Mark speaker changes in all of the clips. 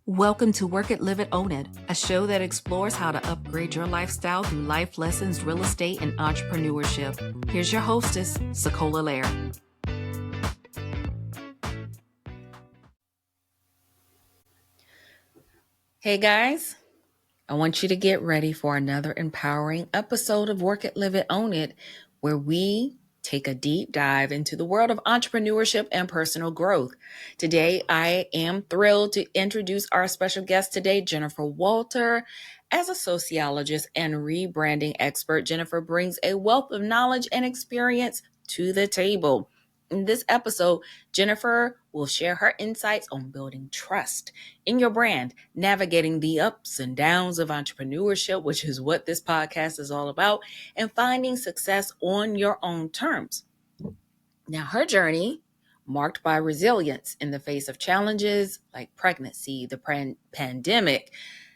Speaker 1: Welcome to Work It, Live It, Own It, a show that explores how to upgrade your lifestyle through life lessons, real estate, and entrepreneurship. Here's your hostess, SaCola Lehr. Hey guys, I want you to get ready for another empowering episode of Work It, Live It, Own It, where we take a deep dive into the world of entrepreneurship and personal growth. Today, I am thrilled to introduce our special guest today, Jennifer Walter. As a sociologist and rebranding expert, Jennifer brings a wealth of knowledge and experience to the table. In this episode, Jennifer will share her insights on building trust in your brand, navigating the ups and downs of entrepreneurship, which is what this podcast is all about, and finding success on your own terms. Now, her journey, marked by resilience in the face of challenges like pregnancy, the pandemic,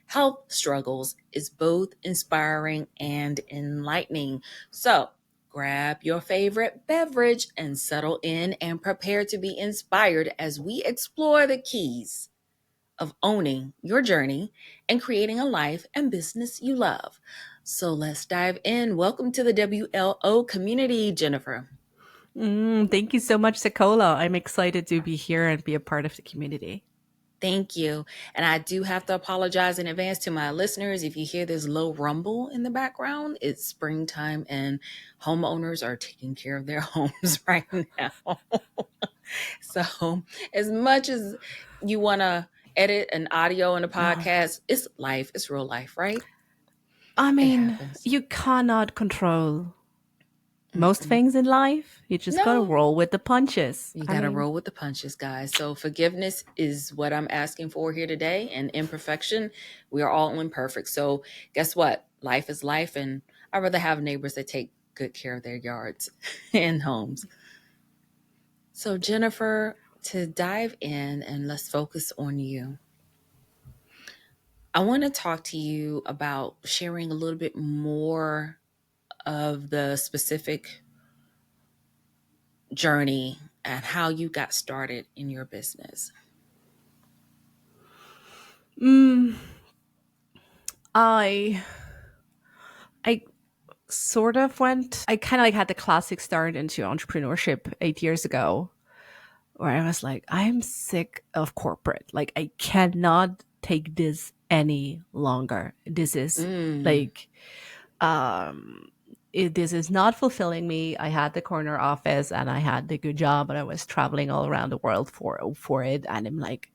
Speaker 1: health struggles, is both inspiring and enlightening. So, grab your favorite beverage and settle in and prepare to be inspired as we explore the keys of owning your journey and creating a life and business you love. So let's dive in. Welcome to the WLO community, Jennifer.
Speaker 2: Thank you so much, SaCola. I'm excited to be here and be a part of the community.
Speaker 1: Thank you. And I do have to apologize in advance to my listeners. If you hear this low rumble in the background, it's springtime and homeowners are taking care of their homes right now. So as much as you want to edit an audio and a podcast, it's life, it's real life, right?
Speaker 2: I mean, you cannot control most things in life. You just gotta roll with the punches.
Speaker 1: You gotta roll with the punches, guys. So forgiveness is what I'm asking for here today. And imperfection, we are all imperfect. So guess what? Life is life. And I'd rather have neighbors that take good care of their yards and homes. So Jennifer, to dive in and let's focus on you. I want to talk to you about sharing a little bit more of the specific journey and how you got started in your business.
Speaker 2: I sort of I kind of had the classic start into entrepreneurship 8 years ago, where I was like, I'm sick of corporate. Like, I cannot take this any longer. This is this is not fulfilling me. I had the corner office and I had the good job, and I was traveling all around the world for it. And I'm like,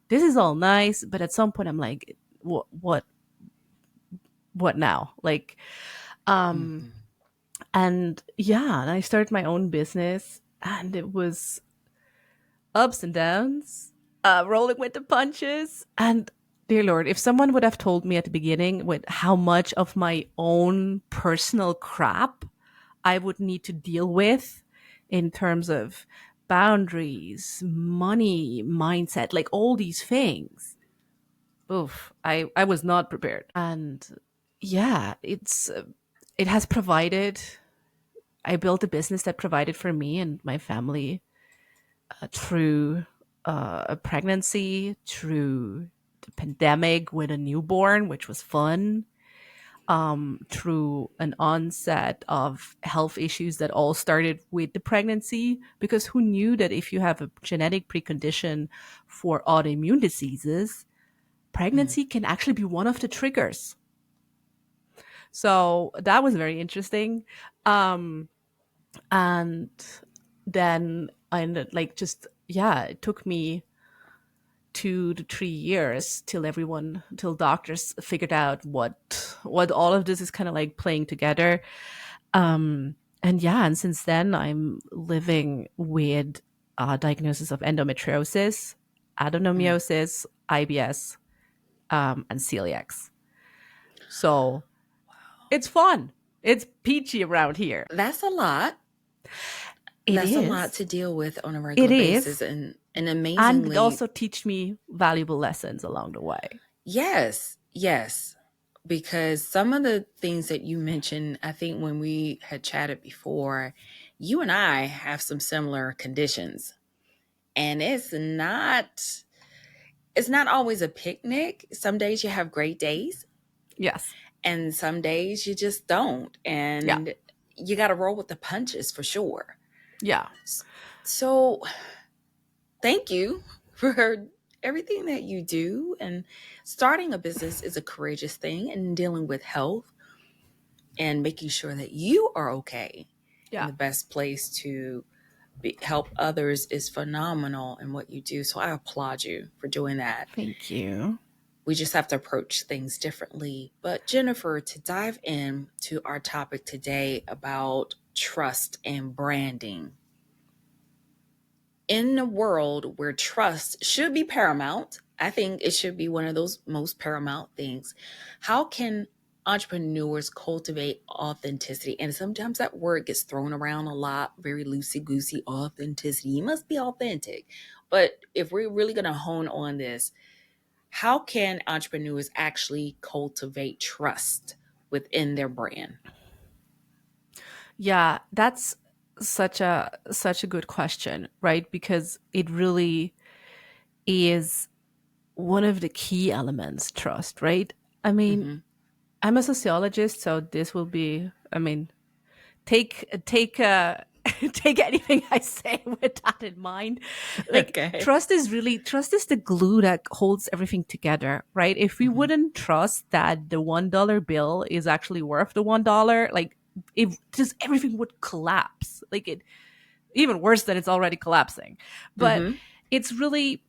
Speaker 2: this is all nice, but at some point I'm like, what now? Like, and yeah, and I started my own business, and it was ups and downs, rolling with the punches. And dear Lord, if someone would have told me at the beginning with how much of my own personal crap I would need to deal with in terms of boundaries, money, mindset, like all these things, oof, I was not prepared. And yeah, it has provided, I built a business that provided for me and my family through a pregnancy, through the pandemic with a newborn, which was fun, through an onset of health issues that all started with the pregnancy. Because who knew that if you have a genetic precondition for autoimmune diseases, pregnancy can actually be one of the triggers. So that was very interesting. And then I ended it took me 2 to 3 years till doctors figured out what all of this is kind of like playing together. And since then I'm living with a diagnosis of endometriosis, adenomyosis, IBS, and celiac. So it's fun. It's peachy around here.
Speaker 1: That's a lot. That's a lot to deal with on a regular basis. And amazingly.
Speaker 2: And it also teach me valuable lessons along the way.
Speaker 1: Yes. Because some of the things that you mentioned, I think when we had chatted before, you and I have some similar conditions. And it's not it's not always a picnic. Some days you have great days,
Speaker 2: Yes.
Speaker 1: and some days you just don't.
Speaker 2: Yeah.
Speaker 1: And you got to roll with the punches for sure.
Speaker 2: Yeah.
Speaker 1: So, thank you for everything that you do. And starting a business is a courageous thing, and dealing with health and making sure that you are okay in
Speaker 2: Yeah.
Speaker 1: the best place to help others is phenomenal in what you do. So I applaud you for doing that.
Speaker 2: Thank you.
Speaker 1: We just have to approach things differently. But Jennifer, to dive in to our topic today about trust and branding. In a world where trust should be paramount, I think it should be one of those most paramount things. How can entrepreneurs cultivate authenticity? And sometimes that word gets thrown around a lot, very loosey goosey, authenticity. You must be authentic. But if we're really going to hone on this, how can entrepreneurs actually cultivate trust within their brand?
Speaker 2: Yeah, that's such a good question, right? Because it really is one of the key elements, trust, right? I mean,
Speaker 1: Mm-hmm.
Speaker 2: I'm a sociologist, so this will be, I mean, take take anything I say with that in mind. Like
Speaker 1: Okay.
Speaker 2: trust is the glue that holds everything together, right? If we
Speaker 1: Mm-hmm.
Speaker 2: wouldn't trust that the $1 bill is actually worth the $1, like if just everything would collapse. Like it even worse than it's already collapsing. But
Speaker 1: Mm-hmm.
Speaker 2: it's really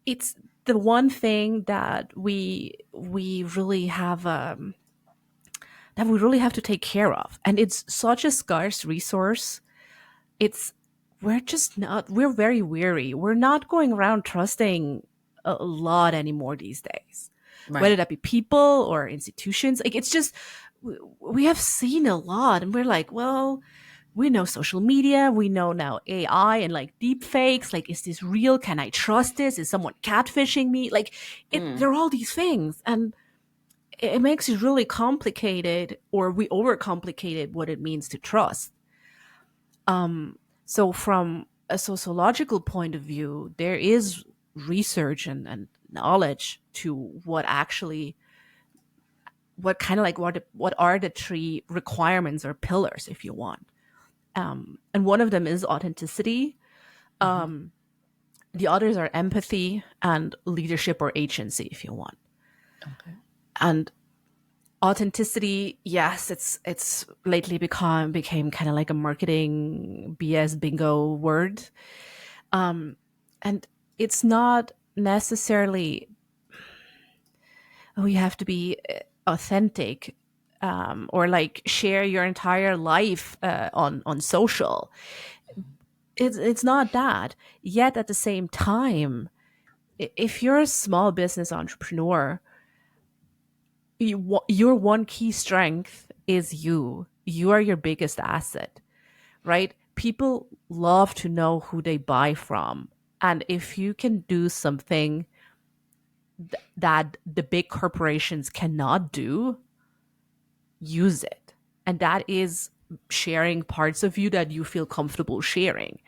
Speaker 2: it's the one thing that we really have that we really have to take care of. And it's such a scarce resource. It's we're just not we're very weary. We're not going around trusting a lot anymore these days. Whether
Speaker 1: Right.
Speaker 2: that be people or institutions. Like it's just we have seen a lot and we're like, well, we know social media, we know now AI and like deep fakes. Like, is this real? Can I trust this? Is someone catfishing me? Like
Speaker 1: Mm.
Speaker 2: there are all these things. And it makes it really complicated, or we overcomplicated what it means to trust. So from a sociological point of view, there is research and knowledge to what kind of like what are the three requirements or pillars, if you want. And one of them is authenticity.
Speaker 1: Mm-hmm.
Speaker 2: The others are empathy and leadership or agency, if you want.
Speaker 1: Okay.
Speaker 2: And authenticity, yes, it's lately became kind of like a marketing BS bingo word. And it's not necessarily, oh, you have to be authentic, or like share your entire life on social. It's not that. Yet at the same time, if you're a small business entrepreneur, your one key strength is you. You are your biggest asset, right? People love to know who they buy from. And if you can do something that the big corporations cannot do, use it. And that is sharing parts of you that you feel comfortable sharing.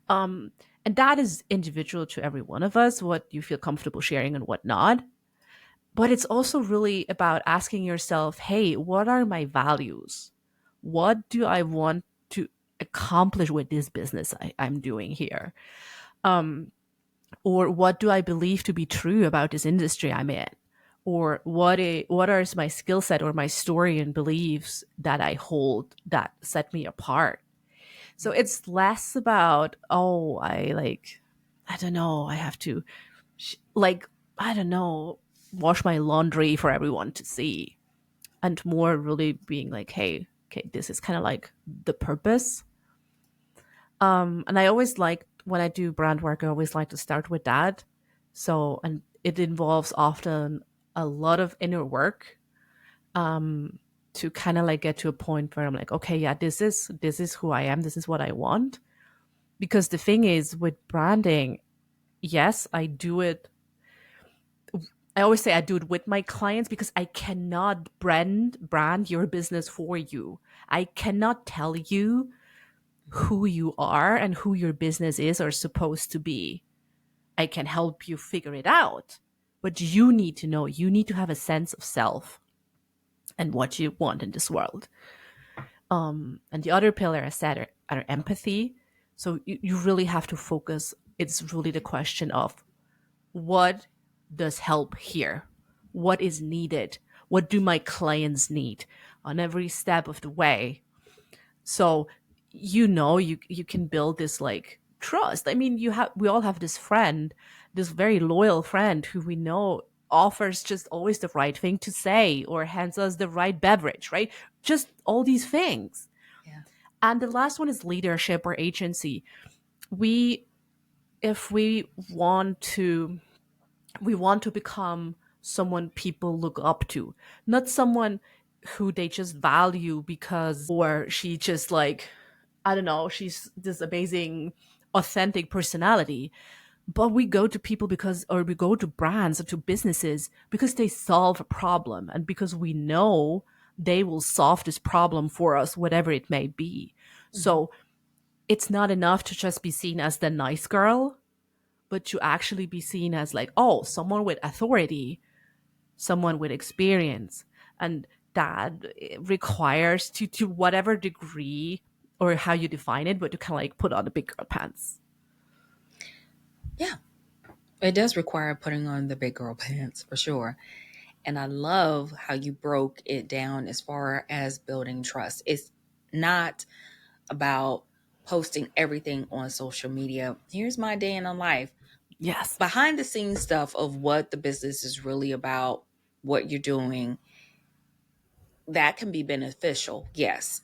Speaker 2: Um, and that is individual to every one of us, what you feel comfortable sharing and what not. But it's also really about asking yourself, hey, what are my values? What do I want to accomplish with this business I'm doing here? Or what do I believe to be true about this industry I'm in? Or what are my skill set or my story and beliefs that I hold that set me apart? So it's less about, oh, I don't know, I have to, like, I don't know, wash my laundry for everyone to see. And more really being like, hey, okay, this is kind of like the purpose. And I always like when I do brand work, I always like to start with that. So, and it involves often a lot of inner work to kind of like get to a point where I'm like, okay, yeah, this is who I am. This is what I want. Because the thing is with branding, yes, I do it. I always say I do it with my clients because I cannot brand your business for you. I cannot tell you who you are and who your business is or supposed to be. I can help you figure it out. But you need to know, you need to have a sense of self and what you want in this world. And the other pillar I said are empathy. So you really have to focus. It's really the question of what does help here? What is needed? What do my clients need on every step of the way? So you can build this like trust. I mean, we all have this friend, this very loyal friend who we know offers just always the right thing to say or hands us the right beverage, right? Just all these things.
Speaker 1: Yeah.
Speaker 2: And the last one is leadership or agency. We if we want to become someone people look up to, not someone who they just value because or she just like I don't know, she's this amazing authentic personality. But we go to people because or we go to brands or to businesses because they solve a problem and because we know they will solve this problem for us, whatever it may be.
Speaker 1: Mm-hmm.
Speaker 2: So it's not enough to just be seen as the nice girl, but to actually be seen as like, oh, someone with authority, someone with experience. And that requires to whatever degree or how you define it, but to kind of like put on the big girl pants.
Speaker 1: Yeah. It does require putting on the big girl pants for sure. And I love how you broke it down as far as building trust. It's not about posting everything on social media. Here's my day in a life.
Speaker 2: Yes.
Speaker 1: Behind the scenes stuff of what the business is really about, what you're doing, that can be beneficial. Yes.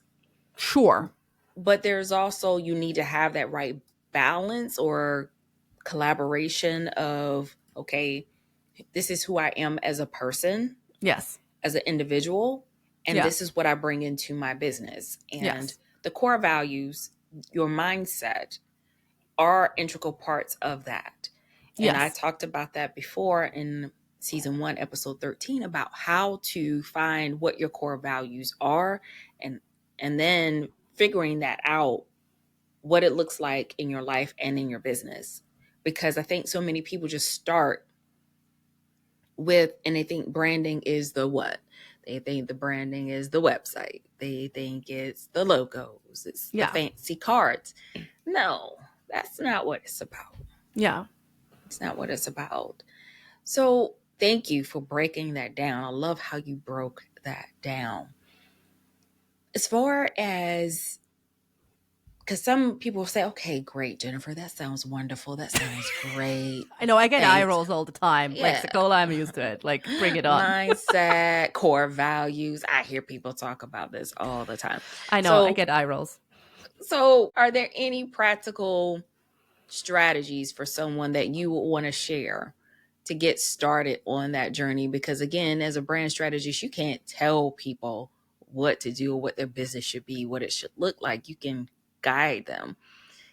Speaker 2: Sure.
Speaker 1: But there's also, you need to have that right balance or collaboration of, okay, this is who I am as a person,
Speaker 2: Yes.
Speaker 1: as an individual, and
Speaker 2: Yeah.
Speaker 1: this is what I bring into my business. And
Speaker 2: Yes.
Speaker 1: the core values, your mindset, are integral parts of that. And I
Speaker 2: Yes.
Speaker 1: talked about that before in season 1, episode 13, about how to find what your core values are, and then figuring that out, what it looks like in your life and in your business. Because I think so many people just start with, and they think branding is the what? They think the branding is the website. They think it's the logos, it's the
Speaker 2: Yeah.
Speaker 1: fancy cards. No, that's not what it's about.
Speaker 2: Yeah.
Speaker 1: It's not what it's about. So thank you for breaking that down. I love how you broke that down. As far as, because some people say, okay, great, Jennifer, that sounds wonderful. That sounds great.
Speaker 2: I know I get eye
Speaker 1: Thanks.
Speaker 2: rolls all the time. Like
Speaker 1: Yeah.
Speaker 2: SaCola, I'm used to it. Like bring it on.
Speaker 1: Mindset, core values. I hear people talk about this all the time.
Speaker 2: I know I
Speaker 1: So,
Speaker 2: get eye rolls.
Speaker 1: are there any practical strategies for someone that you would want to share to get started on that journey? Because again, as a brand strategist, you can't tell people what to do or what their business should be, what it should look like. You can guide them.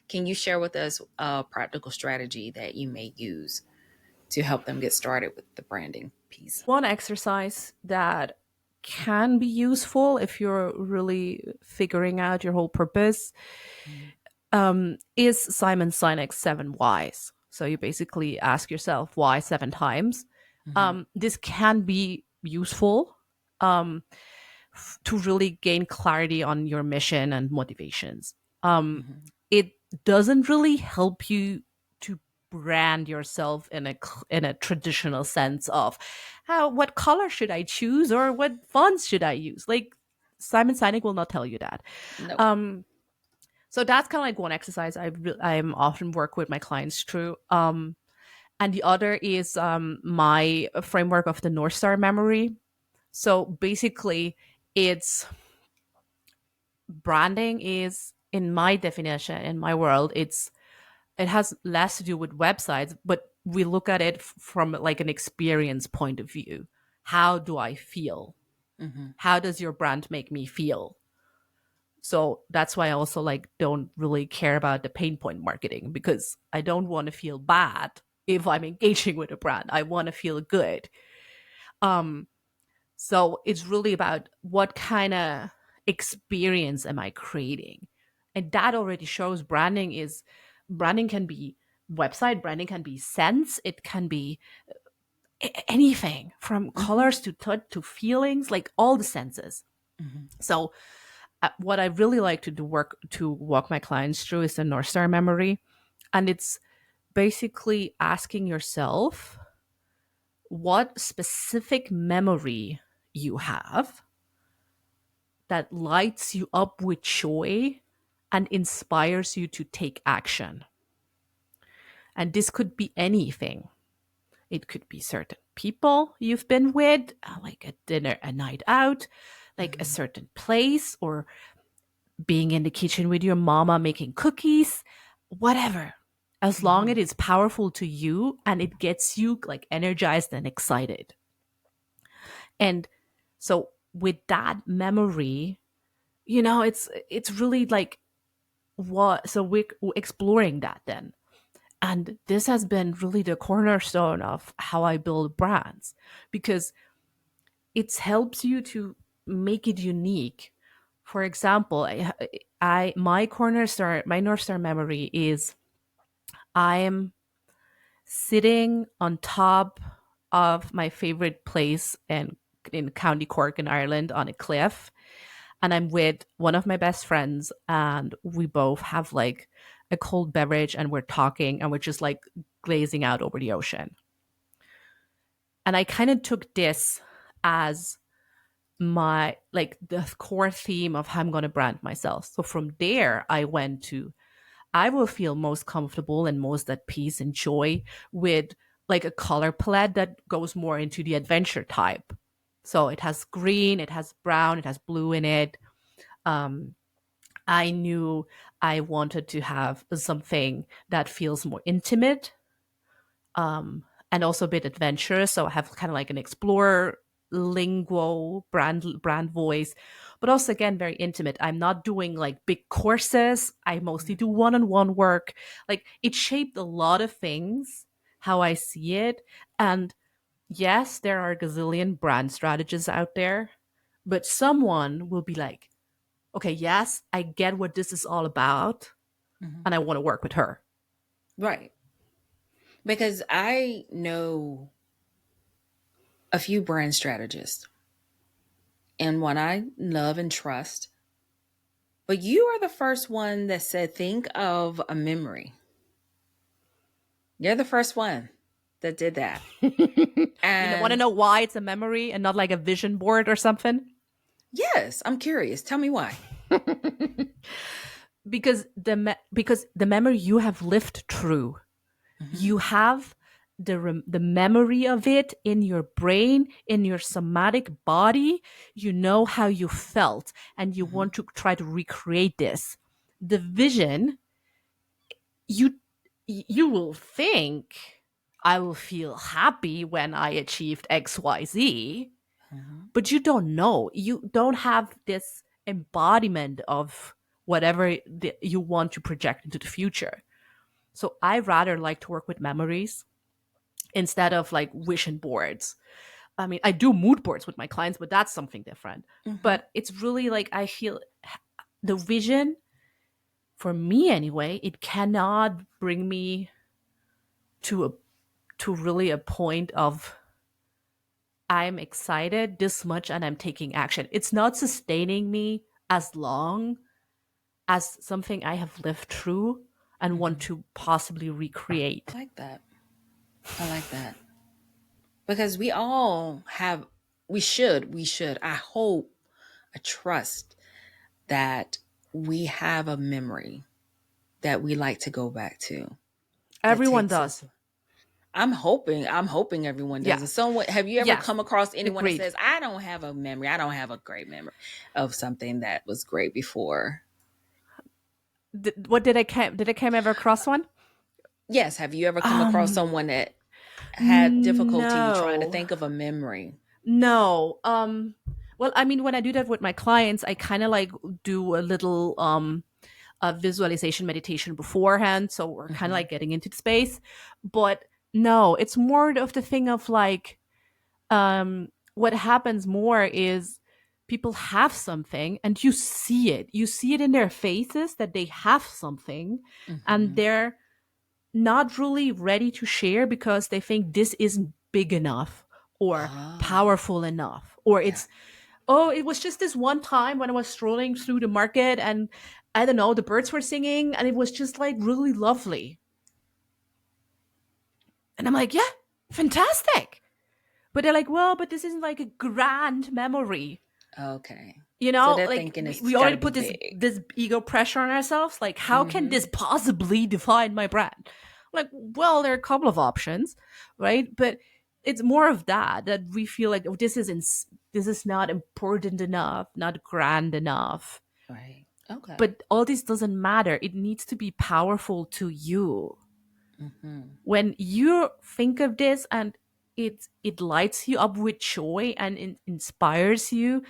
Speaker 1: Can you share with us a practical strategy that you may use to help them get started with the branding piece?
Speaker 2: One exercise that can be useful if you're really figuring out your whole purpose
Speaker 1: Mm-hmm.
Speaker 2: is Simon Sinek's 7 whys. So you basically ask yourself why 7 times.
Speaker 1: Mm-hmm.
Speaker 2: This can be useful um, to really gain clarity on your mission and motivations. Um,
Speaker 1: Mm-hmm.
Speaker 2: it doesn't really help you to brand yourself in a traditional sense of how what color should I choose or what fonts should I use. Like Simon Sinek will not tell you that.
Speaker 1: Nope.
Speaker 2: Um, so that's kind of like one exercise I'm often work with my clients through. And the other is my framework of the North Star memory. So basically, it's branding is in my definition in my world. It has less to do with websites, but we look at it from like an experience point of view. How do I feel?
Speaker 1: Mm-hmm.
Speaker 2: How does your brand make me feel? So that's why I also like don't really care about the pain point marketing because I don't want to feel bad if I'm engaging with a brand. I want to feel good. Um, so it's really about what kind of experience am I creating? And that already shows branding can be website branding can be scents, it can be anything from colors to touch to feelings, like all the senses. So what I really like to do work to walk my clients through is the North Star memory. And it's basically asking yourself what specific memory you have that lights you up with joy and inspires you to take action. And this could be anything. It could be certain people you've been with, like a dinner, a night out, like a certain place, or being in the kitchen with your mama making cookies, whatever. As long as it is powerful to you and it gets you like energized and excited. And so with that memory, it's really like what, so we're exploring that then. And this has been really the cornerstone of how I build brands, because it helps you to make it unique. For example, my North Star memory is I'm sitting on top of my favorite place in County Cork in Ireland on a cliff, and I'm with one of my best friends, and we both have like a cold beverage and we're talking and we're just like glazing out over the ocean. And I kind of took this as my like the core theme of how I'm going to brand myself. So from there, I went to I will feel most comfortable and most at peace and joy with like a color palette that goes more into the adventure type. So it has green, it has brown, it has blue in it. I knew I wanted to have something that feels more intimate, and also a bit adventurous. So I have kind of like an explorer lingual brand voice, but also again very intimate. I'm not doing like big courses. I mostly do one-on-one work. Like it shaped a lot of things how I see it. And yes, there are a gazillion brand strategists out there, but someone will be like, okay, yes, I get what this is all about, and I want to work with her.
Speaker 1: Right. Because I know a few brand strategists and one I love and trust. But you are the first one that said, think of a memory. You're the first one that did that.
Speaker 2: You want to
Speaker 1: And
Speaker 2: know why it's a memory and not like a vision board or something?
Speaker 1: yes, I'm curious. Tell me why.
Speaker 2: Because the memory you have lived through, you have the memory of it in your brain, in your somatic body. You know how you felt, and you want to try to recreate this. The vision, you will think, I will feel happy when I achieved XYZ, but you don't know. You don't have this embodiment of whatever you want to project into the future. So I rather like to work with memories instead of like vision boards. I mean, I do mood boards with my clients, but that's something different. But it's really like I feel the vision, for me anyway, it cannot bring me to really a point of I'm excited this much and I'm taking action. It's not sustaining me as long as something I have lived through and want to possibly recreate.
Speaker 1: I like that. I like that. Because we all have, I hope, I trust that we have a memory that we like to go back to. That
Speaker 2: Everyone
Speaker 1: takes
Speaker 2: does.
Speaker 1: us. I'm hoping everyone does
Speaker 2: Yeah.
Speaker 1: it. Someone, have you ever
Speaker 2: Yes.
Speaker 1: come across anyone
Speaker 2: Agreed.
Speaker 1: that says, I don't have a memory. I don't have a great memory of something that was great before?
Speaker 2: What did I came ever across one?
Speaker 1: Yes. Have you ever come across someone that had difficulty trying to
Speaker 2: No.
Speaker 1: think of a memory?
Speaker 2: No. Well, I mean, when I do that with my clients, I kind of like do a little a visualization meditation beforehand, so we're kind of like getting into the space. But no, it's more of the thing of like what happens more is people have something and you see it in their faces that they have something, and
Speaker 1: Mm-hmm.
Speaker 2: not really ready to share because they think this isn't big enough or
Speaker 1: Oh,
Speaker 2: powerful enough, or
Speaker 1: yeah.
Speaker 2: it's, oh, it was just this one time when I was strolling through the market and I don't know, the birds were singing and it was just like really lovely. And I'm like, yeah, fantastic. But they're like, well, but this isn't like a grand memory.
Speaker 1: Okay.
Speaker 2: You
Speaker 1: So
Speaker 2: know,
Speaker 1: they're
Speaker 2: like
Speaker 1: thinking it's
Speaker 2: we
Speaker 1: got to
Speaker 2: already
Speaker 1: be
Speaker 2: put
Speaker 1: big.
Speaker 2: this ego pressure on ourselves. Like, how can
Speaker 1: Mm-hmm.
Speaker 2: this possibly define my brand? Like, well, there are a couple of options, right? But it's more of that we feel like, oh, this is not important enough, not grand enough.
Speaker 1: Right. Okay.
Speaker 2: But all this doesn't matter. It needs to be powerful to you.
Speaker 1: Mm-hmm.
Speaker 2: When you think of this and it lights you up with joy and it inspires you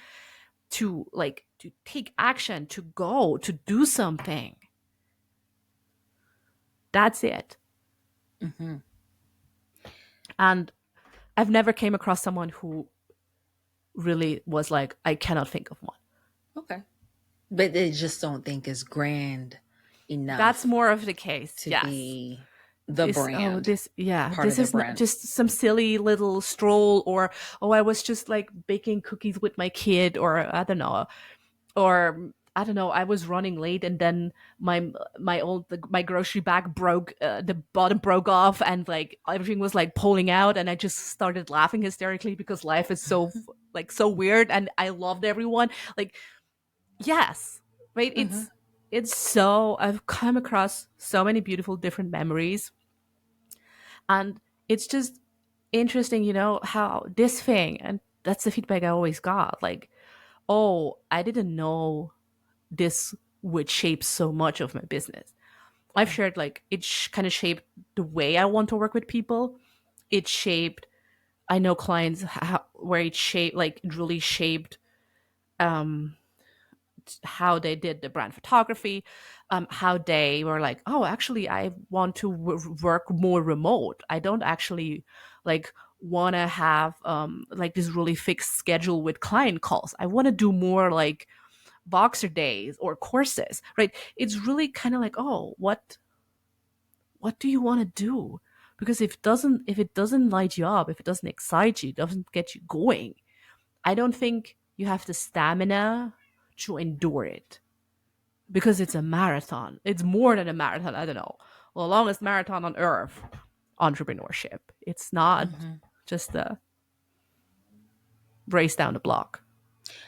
Speaker 2: to like to take action, to go, to do something. That's it.
Speaker 1: Mm-hmm.
Speaker 2: And I've never came across someone who really was like, I cannot think of one.
Speaker 1: Okay. But they just don't think it's grand
Speaker 2: That's
Speaker 1: enough
Speaker 2: more of the case.
Speaker 1: to
Speaker 2: Yes.
Speaker 1: be the brand, part of
Speaker 2: This
Speaker 1: the
Speaker 2: is not
Speaker 1: brand.
Speaker 2: just some silly little stroll, or oh, I was just like baking cookies with my kid, or I don't know, I was running late and then my grocery bag broke, the bottom broke off and like everything was like pulling out and I just started laughing hysterically because life is so like so weird and I loved everyone. Like, yes, right?
Speaker 1: Mm-hmm.
Speaker 2: It's so, I've come across so many beautiful different memories, and it's just interesting, how this thing, and that's the feedback I always got, like, oh, I didn't know this would shape so much of my business. I've
Speaker 1: Yeah.
Speaker 2: shared like it kind of shaped the way I want to work with people. It shaped, I know clients where it shaped, like it really shaped um how they did the brand photography, how they were like, oh, actually, I want to work more remote. I don't actually like want to have like this really fixed schedule with client calls. I want to do more like Boxer days or courses, right? It's really kind of like, oh, what do you want to do? Because if it doesn't light you up, if it doesn't excite you, doesn't get you going, I don't think you have the stamina to endure it, because it's a marathon. It's more than a marathon. I don't know. Well, the longest marathon on earth, entrepreneurship. It's not
Speaker 1: Mm-hmm.
Speaker 2: just a race down the block.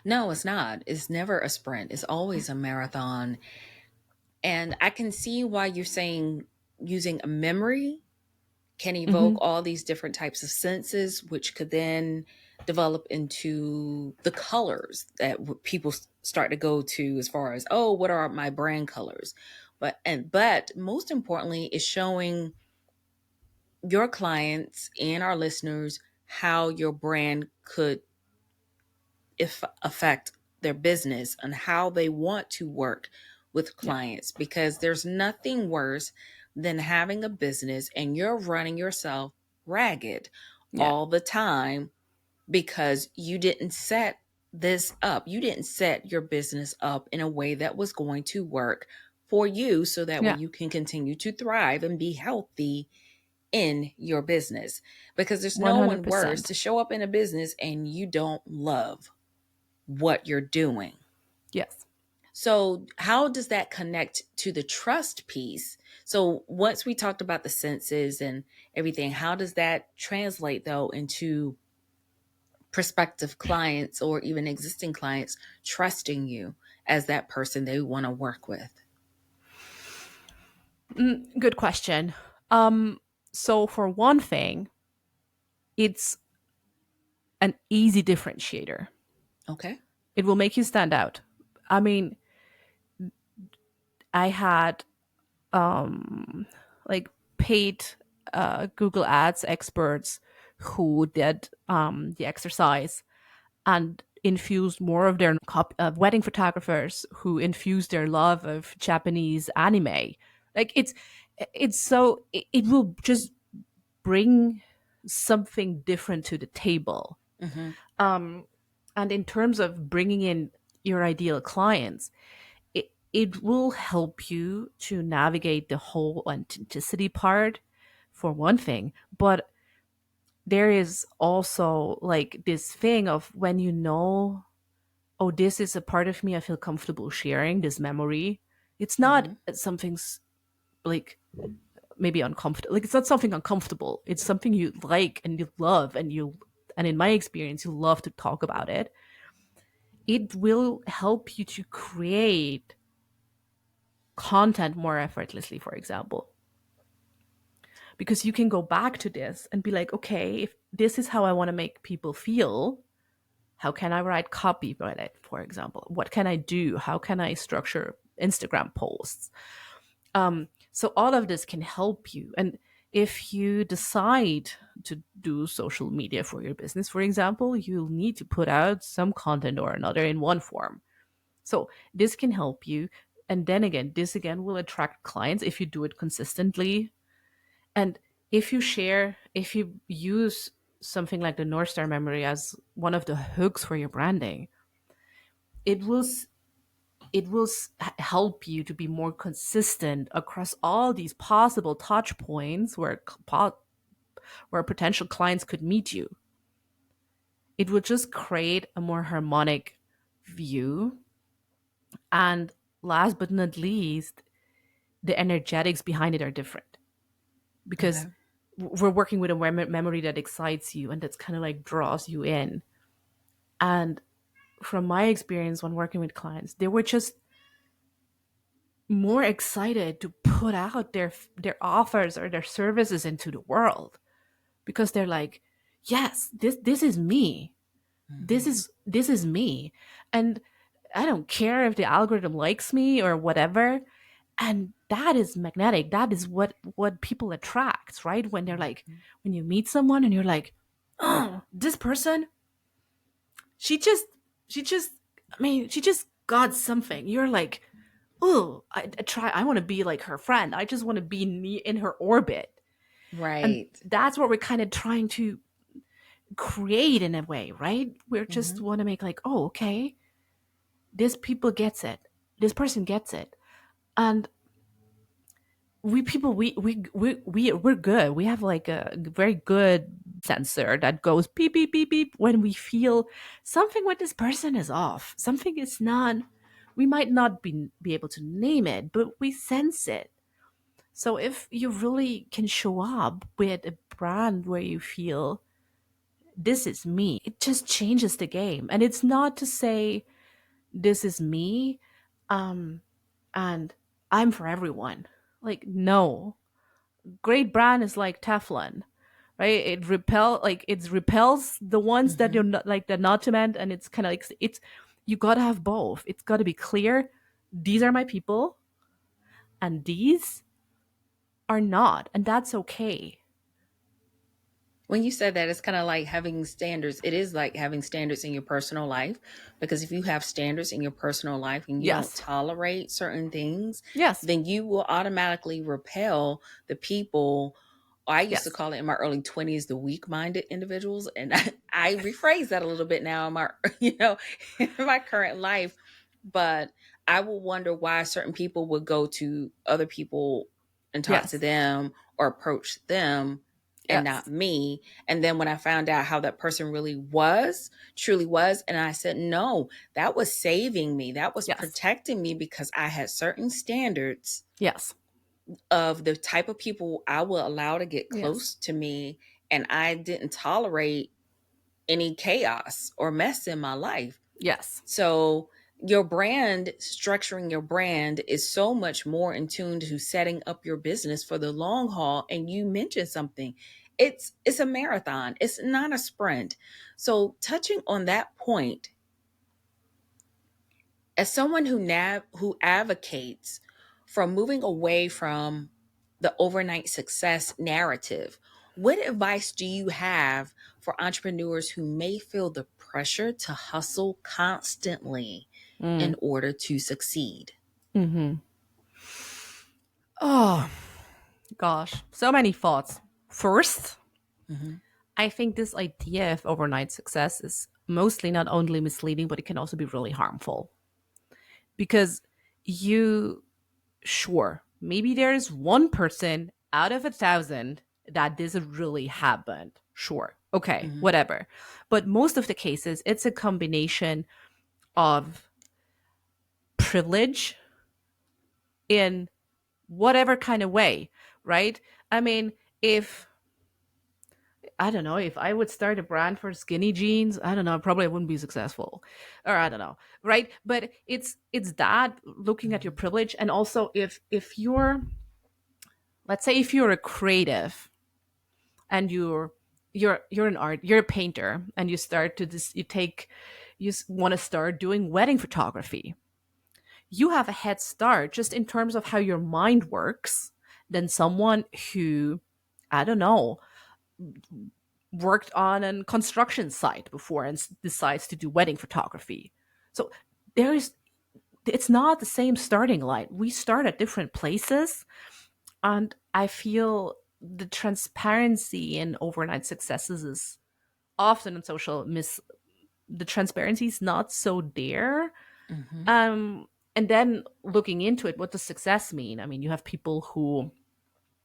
Speaker 1: No, it's not. It's never a sprint. It's always a marathon. And I can see why you're saying using a memory can evoke
Speaker 2: Hmm.
Speaker 1: all these different types of senses, which could then develop into the colors that people start to go to as far as, oh, what are my brand colors? But most importantly is showing your clients and our listeners how your brand could if affect their business and how they want to work with
Speaker 2: Yeah.
Speaker 1: clients, because there's nothing worse than having a business and you're running yourself ragged
Speaker 2: Yeah.
Speaker 1: all the time because you didn't set this up. You didn't set your business up in a way that was going to work for you so that way
Speaker 2: Yeah.
Speaker 1: you can continue to thrive and be healthy in your business, because there's no one worse
Speaker 2: 100%.
Speaker 1: to show up in a business and you don't love what you're doing.
Speaker 2: Yes.
Speaker 1: So, how does that connect to the trust piece? So, once we talked about the senses and everything, how does that translate though into prospective clients or even existing clients trusting you as that person they want to work with?
Speaker 2: Good question. Um, so for one thing, it's an easy differentiator.
Speaker 1: Okay.
Speaker 2: It will make you stand out. I mean, I had like paid Google Ads experts who did the exercise and infused more of their wedding photographers who infused their love of Japanese anime. Like it's so it will just bring something different to the table.
Speaker 1: Mm-hmm.
Speaker 2: Um, and in terms of bringing in your ideal clients, it will help you to navigate the whole authenticity part for one thing. But there is also like this thing of when you know, oh, this is a part of me I feel comfortable sharing, this memory. It's not
Speaker 1: Mm-hmm.
Speaker 2: something's like maybe uncomfortable. Like it's not something uncomfortable. It's something you like and you love and in my experience, you love to talk about it. It will help you to create content more effortlessly, for example, because you can go back to this and be like, okay, if this is how I want to make people feel, how can I write copy for it, for example? What can I do? How can I structure Instagram posts? So all of this can help you. And if you decide to do social media for your business, for example, you'll need to put out some content or another in one form. So this can help you. And then again, this again will attract clients if you do it consistently. And if you use something like the North Star memory as one of the hooks for your branding, it will help you to be more consistent across all these possible touch points where potential clients could meet you. It would just create a more harmonic view. And last but not least, the energetics behind it are different because
Speaker 1: Okay.
Speaker 2: we're working with a memory that excites you and that's kind of like draws you in. And from my experience when working with clients, they were just more excited to put out their offers or their services into the world because they're like, yes, this is me.
Speaker 1: Mm-hmm.
Speaker 2: This is me. And I don't care if the algorithm likes me or whatever. And that is magnetic. That is what people attracts, right? When they're like,
Speaker 1: Mm-hmm.
Speaker 2: when you meet someone and you're like, oh, this person, she just she just she just got something. You're like, oh, I want to be like her friend. I just want to be in her orbit. And
Speaker 1: Right.
Speaker 2: that's what we're kind of trying to create in a way, right? We're just
Speaker 1: Mm-hmm.
Speaker 2: want to make like, oh, okay, this people gets it. This person gets it. And we people we're good. We have like a very good sensor that goes beep beep beep beep when we feel something with this person is off. Something is not, we might not be able to name it, but we sense it. So if you really can show up with a brand where you feel this is me, it just changes the game. And it's not to say this is me, um, and I'm for everyone. Like, no. Great brand is like Teflon, right? It repels the ones that
Speaker 1: Mm-hmm.
Speaker 2: you're not like the not to mend, and it's kind of like it's you gotta have both. It's gotta be clear. These are my people, and these are not, and that's okay.
Speaker 1: When you said that, it's kind of like having standards. It is like having standards in your personal life, because if you have standards in your personal life and you don't
Speaker 2: Yes.
Speaker 1: tolerate certain things,
Speaker 2: Yes.
Speaker 1: then you will automatically repel the people. I used to
Speaker 2: Yes.
Speaker 1: call it in my early 20s the weak-minded individuals, and I rephrase that a little bit now in my in my current life. But I will wonder why certain people would go to other people and talk to
Speaker 2: Yes.
Speaker 1: them or approach them and not
Speaker 2: Yes.
Speaker 1: me. And then when I found out how that person really was, truly was, and I said, no, that was saving me. That was
Speaker 2: Yes.
Speaker 1: protecting me, because I had certain standards
Speaker 2: Yes.
Speaker 1: of the type of people I will allow to get
Speaker 2: Yes.
Speaker 1: close to me. And I didn't tolerate any chaos or mess in my life.
Speaker 2: Yes.
Speaker 1: So your brand, structuring your brand is so much more in tune to setting up your business for the long haul. And you mentioned something. It's a marathon. It's not a sprint. So touching on that point, as someone who advocates for moving away from the overnight success narrative, what advice do you have for entrepreneurs who may feel the pressure to hustle constantly in
Speaker 2: Mm.
Speaker 1: order to succeed?
Speaker 2: Mm-hmm. Oh gosh, so many thoughts. First,
Speaker 1: Hmm.
Speaker 2: I think this idea of overnight success is mostly not only misleading, but it can also be really harmful. Because you, sure, maybe there's one person out of 1,000 that this really happened. Sure. Okay,
Speaker 1: Mm-hmm.
Speaker 2: whatever. But most of the cases, it's a combination of privilege in whatever kind of way, right? I mean, if I don't know, if I would start a brand for skinny jeans, I don't know, probably I wouldn't be successful. Or I don't know, right? But it's that, looking at your
Speaker 1: Mm-hmm.
Speaker 2: privilege. And also, if you're, let's say if you're a creative and you're an art, you're a painter, and you start to this, you want to start doing wedding photography, you have a head start just in terms of how your mind works than someone who, I don't know, worked on a construction site before and decides to do wedding photography. So there's it's not the same starting line. We start at different places, and I feel the transparency in overnight successes is often in social miss the transparency is not so there.
Speaker 1: Mm-hmm.
Speaker 2: And then looking into it, what does success mean? I mean, you have people who,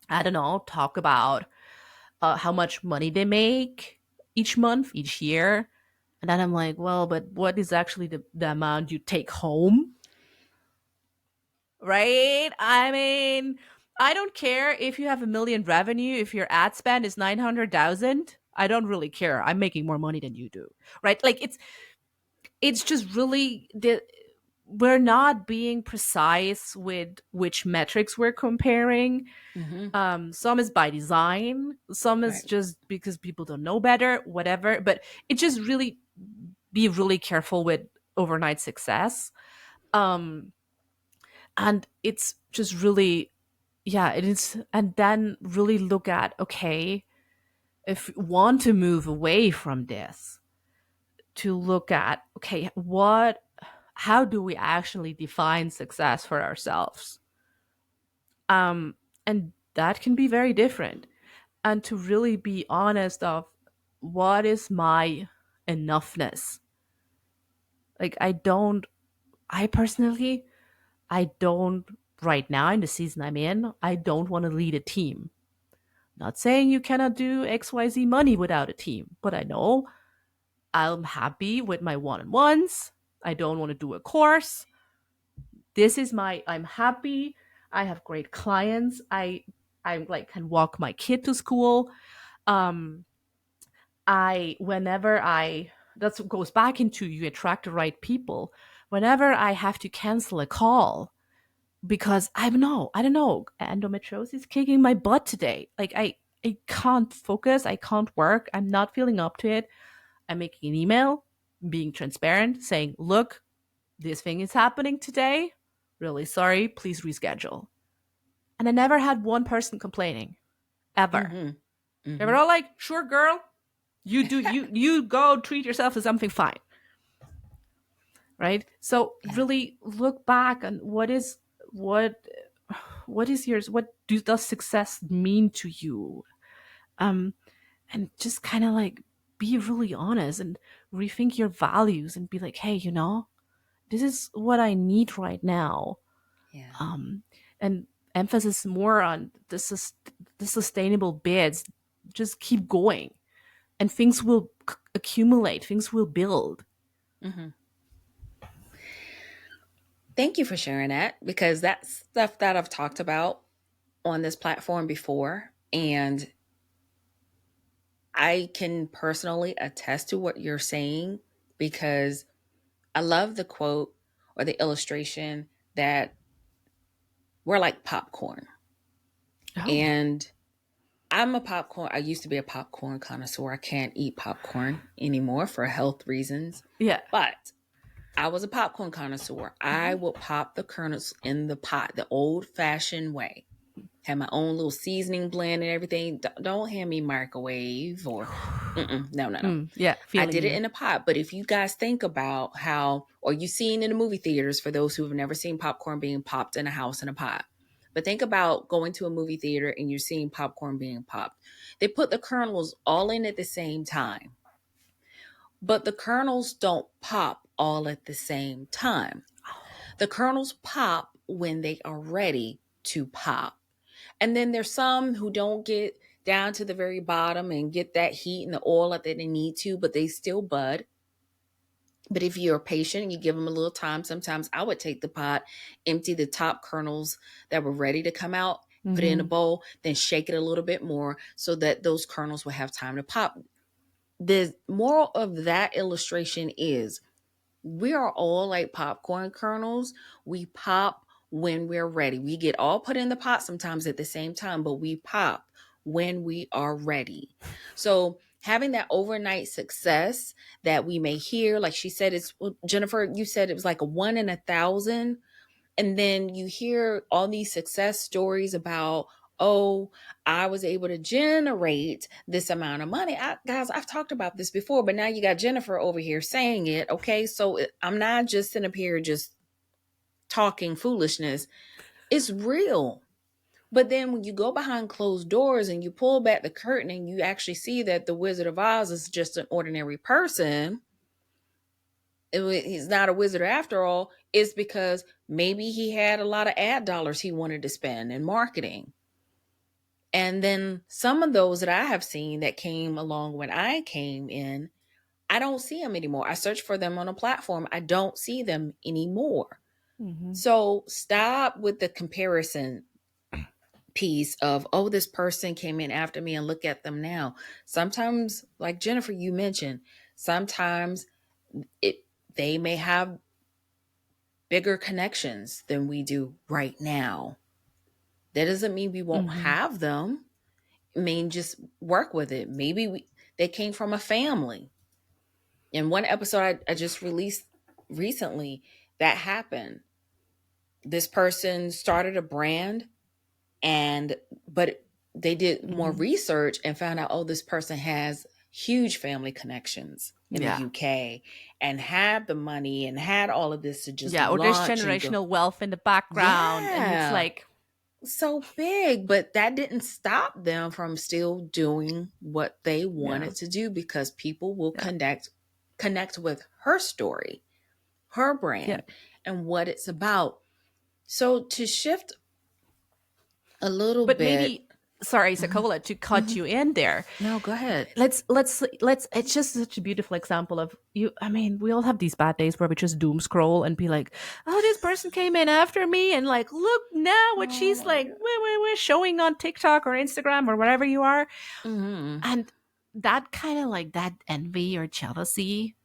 Speaker 2: I don't know, talk about how much money they make each month, each year. And then I'm like, well, but what is actually the amount you take home? Right? I mean, I don't care if you have a million revenue, if your ad spend is 900,000. I don't really care. I'm making more money than you do. Right? Like it's just really we're not being precise with which metrics we're comparing.
Speaker 1: Mm-hmm.
Speaker 2: Some is by design, some is
Speaker 1: Right.
Speaker 2: just because people don't know better, whatever. But it just really, be really careful with overnight success. Um, and it's just really, yeah, it is. And then really look at, okay, if you want to move away from this, to look at, okay, how do we actually define success for ourselves? And that can be very different. And to really be honest of, what is my enoughness? Like, I personally, I don't, right now in the season I'm in, I don't want to lead a team. Not saying you cannot do XYZ money without a team, but I know I'm happy with my one-on-ones. I don't want to do a course. I'm happy. I have great clients. I like can walk my kid to school. Um, I whenever I That goes back into, you attract the right people. Whenever I have to cancel a call because I don't know, endometriosis is kicking my butt today. Like I can't focus, I can't work, I'm not feeling up to it. I'm making an email, being transparent, saying, "Look, this thing is happening today. Really sorry, please reschedule." And I never had one person complaining ever.
Speaker 1: Mm-hmm.
Speaker 2: They
Speaker 1: Mm-hmm.
Speaker 2: were all like, "Sure, girl, you go treat yourself to something fine." Right? So
Speaker 1: Yeah.
Speaker 2: really look back on what what is yours, does success mean to you? um and just kind of like be really honest and rethink your values and be like, hey, this is what I need right now.
Speaker 1: Yeah.
Speaker 2: um and emphasis more on the sustainable bits. Just keep going, and things will accumulate, things will build.
Speaker 1: Mm-hmm. Thank you for sharing that, because that's stuff that I've talked about on this platform before. And I can personally attest to what you're saying, because I love the quote or the illustration that we're like popcorn.
Speaker 2: Oh,
Speaker 1: And I used to be a popcorn connoisseur. I can't eat popcorn anymore for health reasons.
Speaker 2: yeah.
Speaker 1: But I was a popcorn connoisseur. I would pop the kernels in the pot the old fashioned way. Had my own little seasoning blend and everything. Don't hand me microwave or no, no, no.
Speaker 2: Yeah,
Speaker 1: I
Speaker 2: feeling
Speaker 1: did it
Speaker 2: you.
Speaker 1: in a pot. But if you guys think about how, or you've seen in the movie theaters, for those who have never seen popcorn being popped in a house in a pot, but think about going to a movie theater and you're seeing popcorn being popped. They put the kernels all in at the same time, but the kernels don't pop all at the same time. The kernels pop when they are ready to pop. And then there's some who don't get down to the very bottom and get that heat and the oil that they need to, but they still bud. But if you're patient and you give them a little time, sometimes I would take the pot, empty the top kernels that were ready to come out, put it in a
Speaker 2: Mm-hmm.
Speaker 1: bowl, then shake it a little bit more so that those kernels will have time to pop. The moral of that illustration is we are all like popcorn kernels. We pop when we're ready. We get all put in the pot sometimes at the same time, but we pop when we are ready. So having that overnight success that we may hear, like she said, it's well, Jennifer, you said it was like a 1 in 1,000. And then you hear all these success stories about, oh, I was able to generate this amount of money. Guys, I've talked about this before, but now you got Jennifer over here saying it. Okay. So I'm not just sitting up here just talking foolishness. It's real. But then when you go behind closed doors and you pull back the curtain and you actually see that the Wizard of Oz is just an ordinary person, he's not a wizard after all, it's because maybe he had a lot of ad dollars he wanted to spend in marketing. And then some of those that I have seen that came along when I came in, I don't see them anymore. I search for them on a platform. I don't see them anymore.
Speaker 2: Mm-hmm.
Speaker 1: So stop with the comparison piece of, oh, this person came in after me and look at them now. Sometimes, like Jennifer, you mentioned, sometimes it they may have bigger connections than we do right now. That doesn't mean we won't
Speaker 2: Mm-hmm.
Speaker 1: have them. I mean, just work with it. Maybe they came from a family. In one episode I just released recently, that happened. This person started a brand, and but they did more
Speaker 2: Mm-hmm.
Speaker 1: research and found out, oh, this person has huge family connections in the
Speaker 2: Yeah.
Speaker 1: UK and had the money and had all of this to just
Speaker 2: Yeah. Or there's
Speaker 1: launch and go.
Speaker 2: generational wealth in the background. And it's
Speaker 1: Yeah,
Speaker 2: like,
Speaker 1: so big, but that didn't stop them from still doing what they
Speaker 2: yeah.
Speaker 1: wanted to do because people will
Speaker 2: Yeah.
Speaker 1: connect with her story, her
Speaker 2: Yeah.
Speaker 1: brand, and what it's about. So to shift a little
Speaker 2: But
Speaker 1: bit.
Speaker 2: maybe, sorry,
Speaker 1: Mhm,
Speaker 2: SaCola, to cut
Speaker 1: mhm.
Speaker 2: you in there.
Speaker 1: No, go ahead.
Speaker 2: Let's it's just such a beautiful example of you. I mean, we all have these bad days where we just doom scroll and be like, oh, this person came in after me, and like, look now what
Speaker 1: Oh
Speaker 2: she's
Speaker 1: my
Speaker 2: like
Speaker 1: god.
Speaker 2: showing on TikTok or Instagram or wherever you are.
Speaker 1: Hmm.
Speaker 2: And that kind of like that envy or jealousy,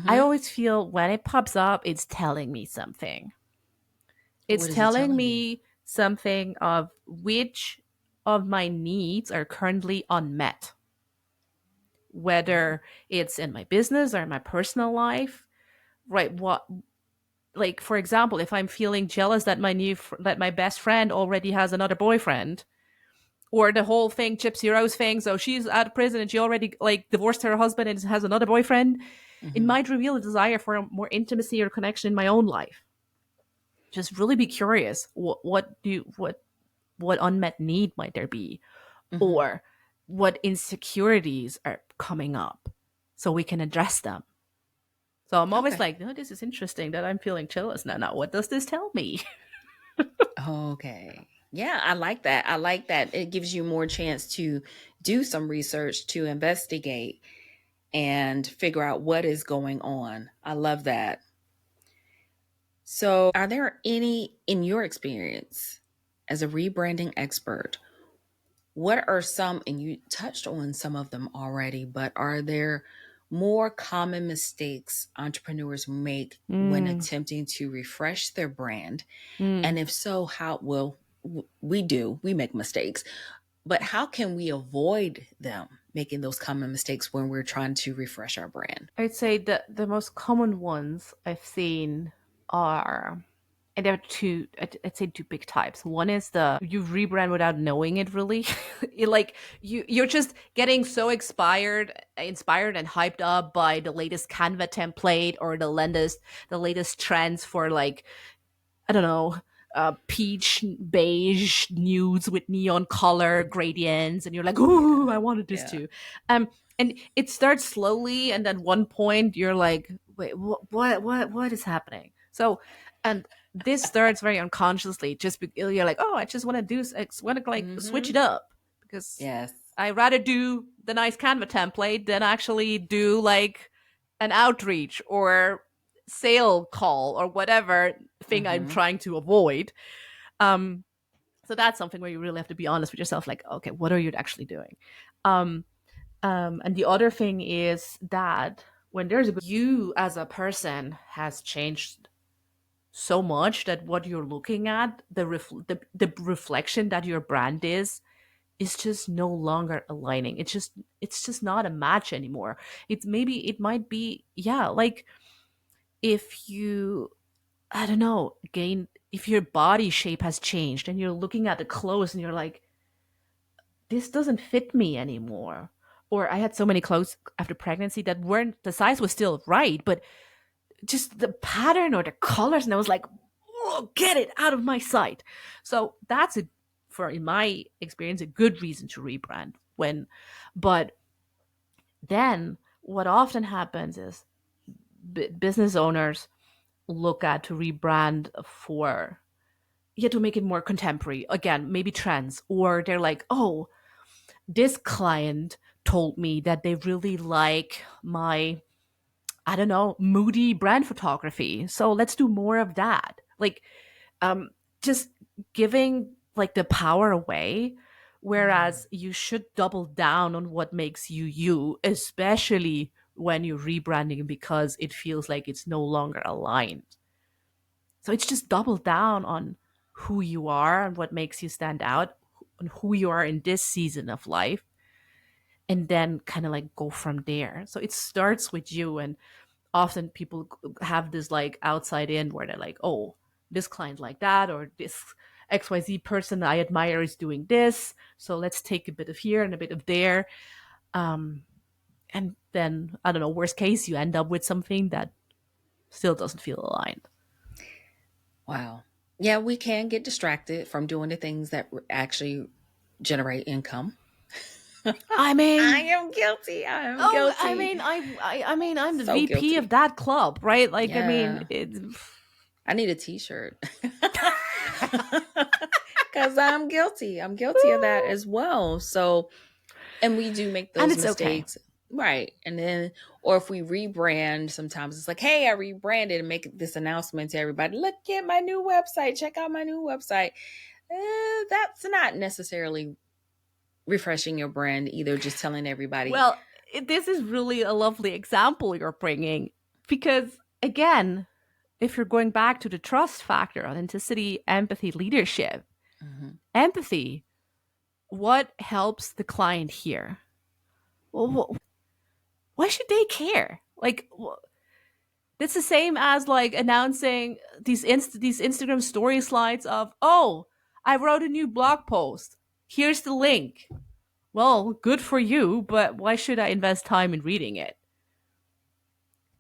Speaker 2: I
Speaker 1: Hmm.
Speaker 2: always feel when it pops up, it's telling me something. It's
Speaker 1: What is it
Speaker 2: telling
Speaker 1: telling you?
Speaker 2: me something of which of my needs are currently unmet,
Speaker 1: Mhm,
Speaker 2: whether it's in my business or in my personal life. Right? What, like, for example, if I'm feeling jealous that that my best friend already has another boyfriend, or the whole thing Gypsy Rose thing, so she's out of prison and she already like divorced her husband and has another boyfriend, it
Speaker 1: mhm,
Speaker 2: might reveal a desire for more intimacy or connection in my own life. Just really be curious. What unmet need might there be,
Speaker 1: mhm.
Speaker 2: or what insecurities are coming up, so we can address them. So I'm always
Speaker 1: Okay.
Speaker 2: like, oh, this is interesting that I'm feeling jealous now. Now, what does this tell me?
Speaker 1: Okay. Yeah, I like that. I like that. It gives you more chance to do some research, to investigate and figure out what is going on. I love that. So, are there any, in your experience as a rebranding expert, what are some, and you touched on some of them already, but are there more common mistakes entrepreneurs make when
Speaker 2: Mm,
Speaker 1: attempting to refresh their brand? And
Speaker 2: mm.
Speaker 1: if so, how, well, we make mistakes, but how can we avoid them making those common mistakes when we're trying to refresh our brand?
Speaker 2: I'd say that the most common ones I've seen are, and there are two. I'd say two big types. One is the you rebrand without knowing it. Really, like you're just getting so inspired and hyped up by the latest Canva template or the latest trends for, like, I don't know, peach beige nudes with neon color gradients, and you're like,
Speaker 1: Yeah.
Speaker 2: ooh, I wanted this
Speaker 1: Yeah.
Speaker 2: too. And it starts slowly, and at one point you're like, wait, what is happening? So, and this starts very unconsciously. You're like, oh, I just want to want to like switch it
Speaker 1: Mm-hmm.
Speaker 2: up because
Speaker 1: Yes.
Speaker 2: I rather do the nice Canva template than actually do like an outreach or sale call or whatever thing I'm
Speaker 1: Mm-hmm.
Speaker 2: trying to avoid. Um, so that's something where you really have to be honest with yourself. Like, okay, what are you actually doing? Um, and the other thing is that when there's you as a person has changed so much that what you're looking at, the reflection that your brand is just no longer aligning. It's just not a match anymore. It might be, yeah, like if you, I don't know, gain if your body shape has changed and you're looking at the clothes and you're like, this doesn't fit me anymore. Or I had so many clothes after pregnancy that weren't, the size was still right, but just the pattern or the colors, and I was like, oh, get it out of my sight. So that's a, for in my experience, a good reason to rebrand. But then what often happens is business owners look at to rebrand for, yeah, to make it more contemporary, again, maybe trends, or they're like, oh, this client told me that they really like my, I don't know, moody brand photography. So let's do more of that. Like, um, just giving like the power away. Whereas you should double down on what makes you you, especially when you're rebranding because it feels like it's no longer aligned. So it's just double down on who you are and what makes you stand out, and who you are in this season of life, and then kind of like go from there. So it starts with you, and often people have this like outside in where they're like, oh, this client like that, or this XYZ person I admire is doing this, so let's take a bit of here and a bit of there. Um, and then, I don't know, worst case, you end up with something that still doesn't feel aligned.
Speaker 1: Wow. Yeah, we can get distracted from doing the things that actually generate income.
Speaker 2: I
Speaker 1: I
Speaker 2: mean,
Speaker 1: am guilty. I am
Speaker 2: oh,
Speaker 1: guilty.
Speaker 2: I mean, I'm the
Speaker 1: So
Speaker 2: VP of
Speaker 1: guilty.
Speaker 2: that club, right? Like, I mean,
Speaker 1: Yeah.
Speaker 2: it's
Speaker 1: I need a t-shirt. Cuz I'm guilty. I'm guilty of that as well. So, and we do make
Speaker 2: and
Speaker 1: those
Speaker 2: it's okay.
Speaker 1: mistakes. Right. And then, or if we rebrand, sometimes it's like, hey, I rebranded and make this announcement to everybody. Look at my new website. Check out my new website. That's not necessarily refreshing your brand either, just telling everybody.
Speaker 2: Well, this is really a lovely example you're bringing because, again, if you're going back to the trust factor, authenticity, empathy, leadership,
Speaker 1: Mhm.
Speaker 2: empathy, what helps the client here? Well, why should they care? Like, it's the same as like announcing these Instagram story slides of, oh, I wrote a new blog post. Here's the link. Well, good for you, but why should I invest time in reading it?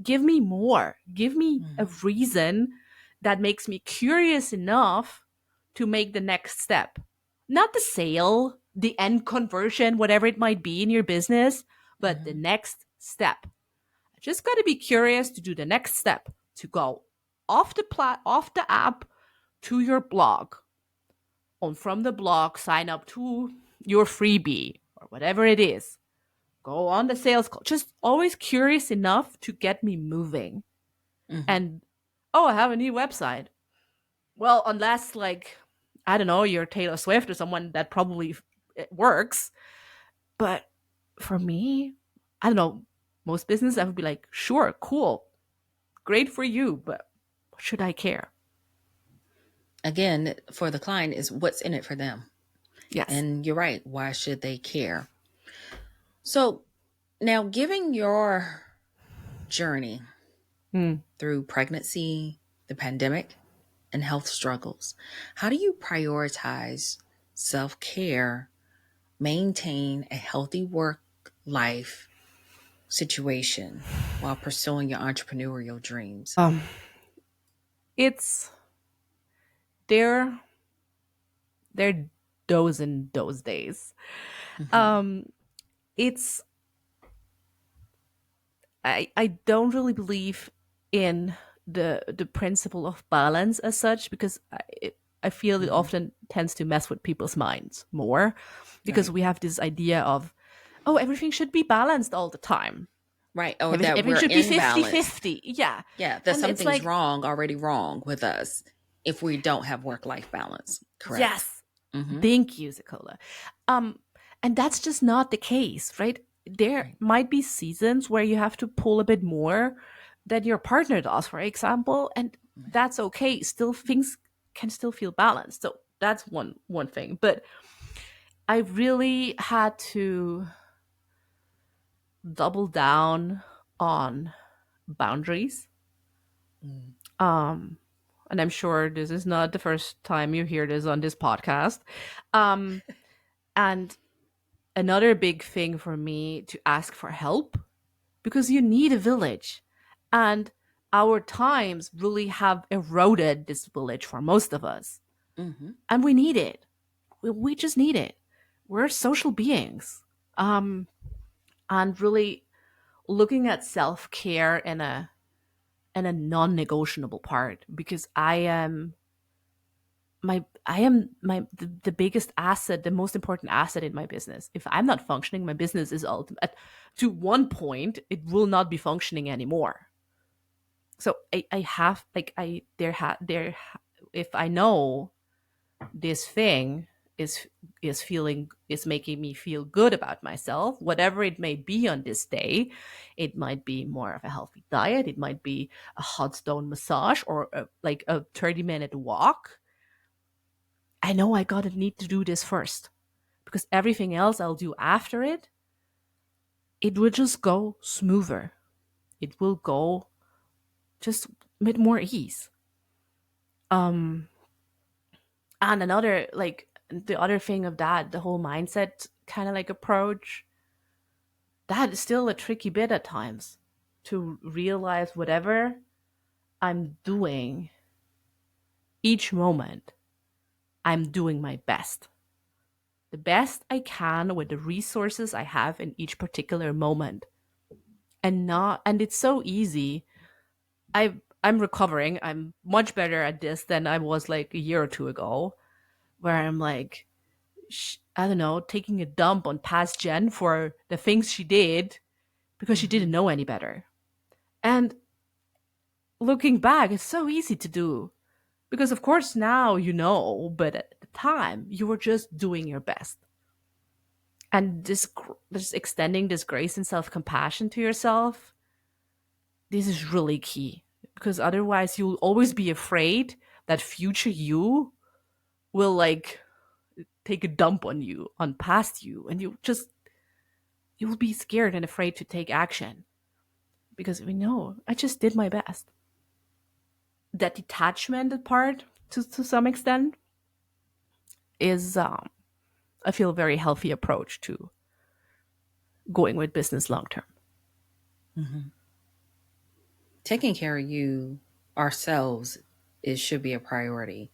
Speaker 2: Give me more. Give me a
Speaker 1: Mhm.
Speaker 2: reason that makes me curious enough to make the next step. Not the sale, the end conversion, whatever it might be in your business, but the
Speaker 1: Mhm.
Speaker 2: next step. I just got to be curious to do the next step, to go off the app to your blog. And from the blog, sign up to your freebie or whatever it is. Go on the sales call. Just always curious enough to get me moving.
Speaker 1: Mhm.
Speaker 2: And oh, I have a new website. Well, unless like, I don't know, you're Taylor Swift or someone that probably it works. But for me, I don't know, most business I would be like, sure, cool, great for you, but should I care?
Speaker 1: Again, for the client is what's in it for them.
Speaker 2: Yes.
Speaker 1: And you're right. Why should they care? So now, giving your journey
Speaker 2: Mm.
Speaker 1: through pregnancy, the pandemic, and health struggles, how do you prioritize self care, maintain a healthy work life situation while pursuing your entrepreneurial dreams?
Speaker 2: Um, it's there. There those and those days.
Speaker 1: Mm-hmm.
Speaker 2: Um, it's I don't really believe in the principle of balance as such, because I feel it
Speaker 1: Mm-hmm.
Speaker 2: often tends to mess with people's minds more, because
Speaker 1: Right.
Speaker 2: we have this idea of, oh, everything should be balanced all the time.
Speaker 1: Right. Or that
Speaker 2: Everything
Speaker 1: we're
Speaker 2: should be
Speaker 1: imbalanced.
Speaker 2: 50-50. Yeah.
Speaker 1: Yeah. That
Speaker 2: And it's
Speaker 1: something's
Speaker 2: like,
Speaker 1: wrong, already wrong with us if we don't have work-life balance. Correct.
Speaker 2: yes,
Speaker 1: Mm-hmm.
Speaker 2: thank you, SaCola. Um, and that's just not the case, right? There
Speaker 1: Right.
Speaker 2: might be seasons where you have to pull a bit more than your partner does, for example, and
Speaker 1: Right.
Speaker 2: that's okay. Still, things can still feel balanced. So that's one thing. But I really had to double down on boundaries.
Speaker 1: Mm.
Speaker 2: Um, and I'm sure this is not the first time you hear this on this podcast. Um, and another big thing for me to ask for help, because you need a village. And our times really have eroded this village for most of us.
Speaker 1: Mm-hmm.
Speaker 2: And we need it. We just need it. We're social beings. Um, and really looking at self-care in a non-negotiable part, because I am the biggest asset, the most important asset in my business. If I'm not functioning, my business is ultimate. To one point, it will not be functioning anymore. So I have like I there if I know this thing is making me feel good about myself, whatever it may be on this day. It might be more of a healthy diet, it might be a hot stone massage, or like a 30-minute walk. I know I gotta need to do this first, because everything else I'll do after it, it will just go smoother. It will go just with more ease. Um, and another, like, the other thing of that, the whole mindset kind of like approach, that is still a tricky bit at times, to realize whatever I'm doing each moment, I'm doing my best. The best I can with the resources I have in each particular moment. And it's so easy. I'm recovering. I'm much better at this than I was like a year or two ago, where I'm like, I don't know, taking a dump on past Jen for the things she did because she
Speaker 1: Mm-hmm.
Speaker 2: didn't know any better. And looking back, it's so easy to do, because of course now you know, but at the time you were just doing your best. And this extending this grace and self compassion to yourself, this is really key, because otherwise you'll always be afraid that future you will like take a dump on you, on past you, and you'll be scared and afraid to take action, because we know I just did my best. That detachment part, to some extent, is I feel a very healthy approach to going with business long term.
Speaker 1: Mm-hmm. Taking care of you ourselves is should be a priority,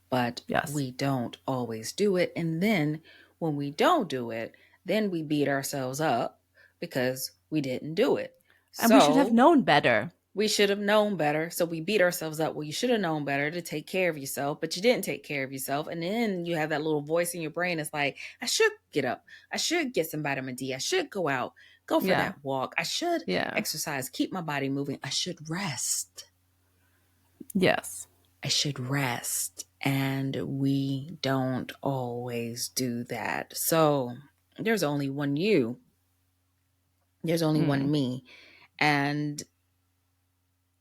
Speaker 1: but
Speaker 2: Yes.
Speaker 1: we don't always do it. And then when we don't do it, then we beat ourselves up because we didn't do it.
Speaker 2: And we should have
Speaker 1: So
Speaker 2: known better.
Speaker 1: we should have known better. So we beat ourselves up. Well, you should have known better to take care of yourself, but you didn't take care of yourself. And then you have that little voice in your brain that's like, I should get up. I should get some vitamin D. I should go out, go for
Speaker 2: Yeah.
Speaker 1: that walk. I should
Speaker 2: Yeah.
Speaker 1: exercise, keep my body moving. I should rest.
Speaker 2: Yes.
Speaker 1: I should rest. And we don't always do that. So there's only one you, there's only one
Speaker 2: Mm.
Speaker 1: me. And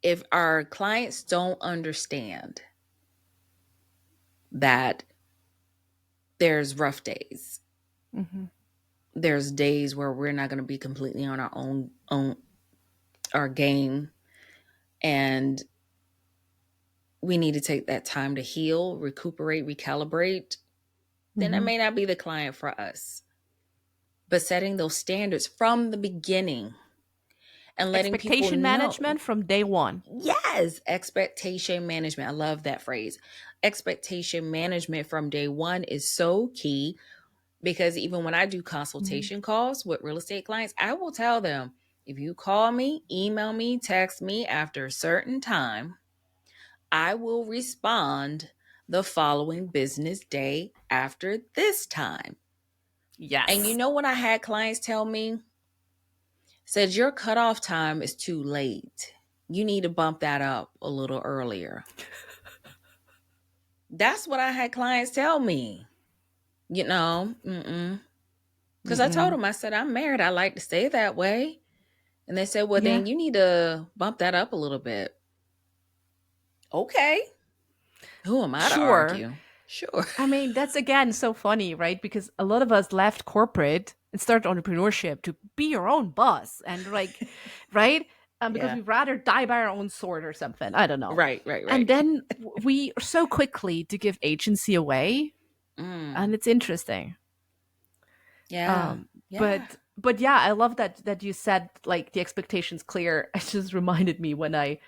Speaker 1: if our clients don't understand that there's rough days,
Speaker 2: Mm-hmm.
Speaker 1: there's days where we're not going to be completely on our own our game, and we need to take that time to heal, recuperate, recalibrate, then that
Speaker 2: Mm-hmm.
Speaker 1: may not be the client for us. But setting those standards from the beginning and letting people
Speaker 2: Expectation
Speaker 1: know.
Speaker 2: management from day one.
Speaker 1: Yes, expectation management. I love that phrase. Expectation management from day one is so key, because even when I do
Speaker 2: Mm-hmm.
Speaker 1: consultation calls with real estate clients, I will tell them, If you call me, email me, text me after a certain time, I will respond the following business day after this time. And you
Speaker 2: Yes.
Speaker 1: know what I had clients tell me? Said your cutoff time is too late. You need to bump that up a little earlier. That's what I had clients tell me. You know, because I told
Speaker 2: Mm-mm.
Speaker 1: them, I said, I'm married. I like to stay that way. And they said, well,
Speaker 2: Yeah.
Speaker 1: then you need to bump that up a little bit. Okay. Who am I to
Speaker 2: Sure.
Speaker 1: argue? Sure.
Speaker 2: I mean, that's again so funny, right? Because a lot of us left corporate and started entrepreneurship to be your own boss and like, right? Because
Speaker 1: Yeah.
Speaker 2: we'd rather die by our own sword or something. I don't know.
Speaker 1: Right, right,
Speaker 2: And
Speaker 1: right.
Speaker 2: then we are so quickly to give agency away,
Speaker 1: Mm.
Speaker 2: and it's interesting.
Speaker 1: Yeah.
Speaker 2: Um,
Speaker 1: Yeah.
Speaker 2: but yeah, I love that you said like the expectations clear. It just reminded me when I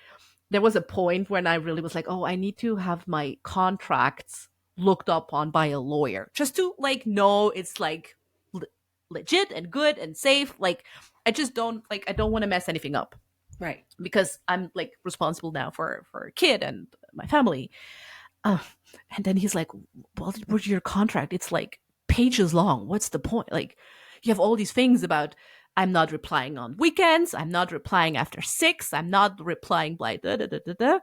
Speaker 2: there was a point when I really was like, oh, I need to have my contracts looked up on by a lawyer just to like know it's like le- legit and good and safe. Like I don't want to mess anything up
Speaker 1: Right.
Speaker 2: because I'm like responsible now for a kid and my family. Uh, and then he's like, well, what's your contract? It's like pages long. What's the point? Like, you have all these things about I'm not replying on weekends. I'm not replying after 6. I'm not replying blah, da, da, da, da, da.